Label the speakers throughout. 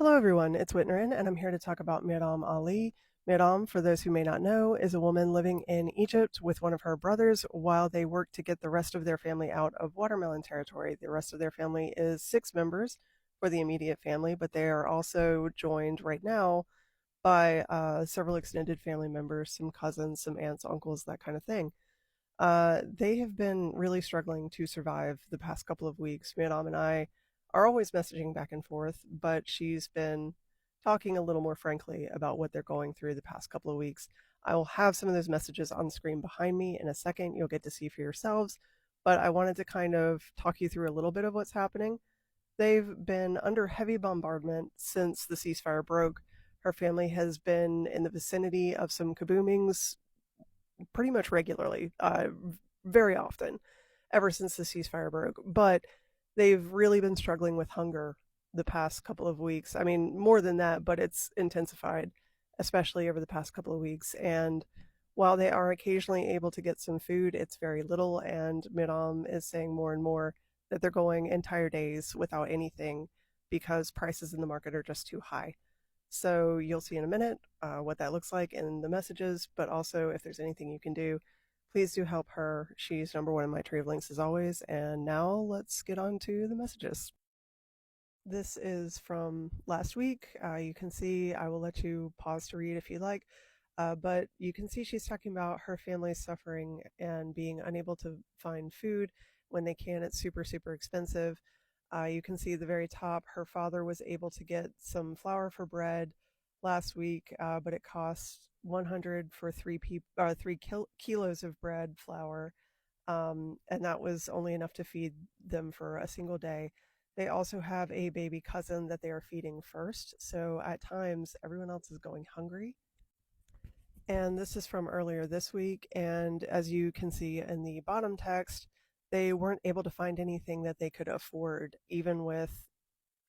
Speaker 1: Hello, everyone. It's Whitnerin, and I'm here to talk about Miram Ali. Miram, for those who may not know, is a woman living in Egypt with one of her brothers while they work to get the rest of their family out of watermelon territory. The rest of their family is 6 members for the immediate family, but they are also joined right now by several extended family members, some cousins, some aunts, uncles, that kind of thing. They have been really struggling to survive the past couple of weeks. Madame and I are always messaging back and forth, but she's been talking a little more frankly about what they're going through the past couple of weeks. I will have some of those messages on the screen behind me in a second. You'll get to see for yourselves, but I wanted to kind of talk you through a little bit of what's happening. They've been under heavy bombardment since the ceasefire broke. Her family has been in the vicinity of some kaboomings pretty much regularly, very often, ever since the ceasefire broke. But they've really been struggling with hunger the past couple of weeks. I mean, more than that, but it's intensified, especially over the past couple of weeks. And while they are occasionally able to get some food, it's very little. And Miram is saying more and more that they're going entire days without anything because prices in the market are just too high. So you'll see in a minute what that looks like in the messages, but also if there's anything you can do, please do help her. She's number one in my tree of links as always. And now let's get on to the messages. This is from last week. You can see, I will let you pause to read if you like, but you can see she's talking about her family's suffering and being unable to find food. When they can, it's super, super expensive. You can see at the very top, her father was able to get some flour for bread last week, but it cost 100 for 3 kilos of bread flour, and that was only enough to feed them for a single day. They also have a baby cousin that they are feeding first, so at times everyone else is going hungry. And this is from earlier this week, and as you can see in the bottom text, they weren't able to find anything that they could afford, even with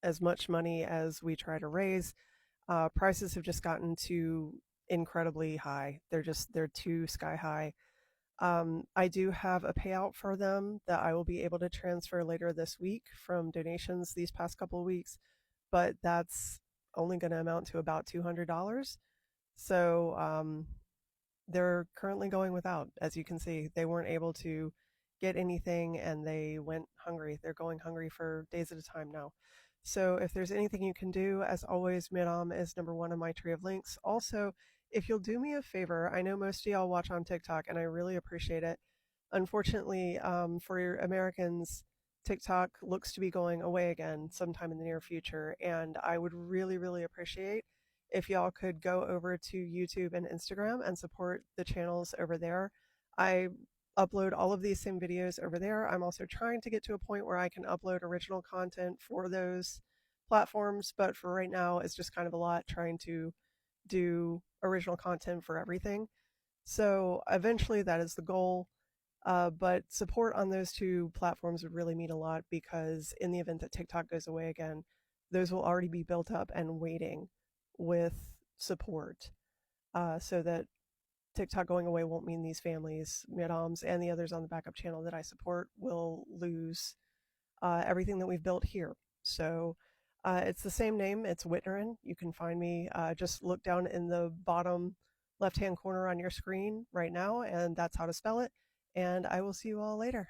Speaker 1: as much money as we try to raise. Prices have just gotten too incredibly high. They're too sky high. I do have a payout for them that I will be able to transfer later this week from donations these past couple of weeks, but that's only going to amount to about $200. So they're currently going without. As you can see, they weren't able to get anything and they went hungry. They're going hungry for days at a time now. So if there's anything you can do, as always, Miram is number one on my tree of links. Also, if you'll do me a favor, I know most of y'all watch on TikTok and I really appreciate it. Unfortunately, for your Americans, TikTok looks to be going away again sometime in the near future. And I would really, really appreciate if y'all could go over to YouTube and Instagram and support the channels over there. I upload all of these same videos over there. I'm also trying to get to a point where I can upload original content for those platforms, but for right now, it's just kind of a lot trying to do original content for everything. So eventually, that is the goal. But support on those two platforms would really mean a lot because in the event that TikTok goes away again, those will already be built up and waiting with support, so that TikTok going away won't mean these families, Mirams, and the others on the backup channel that I support will lose everything that we've built here. So it's the same name. It's Whitnerin. You can find me. Just look down in the bottom left-hand corner on your screen right now, and that's how to spell it. And I will see you all later.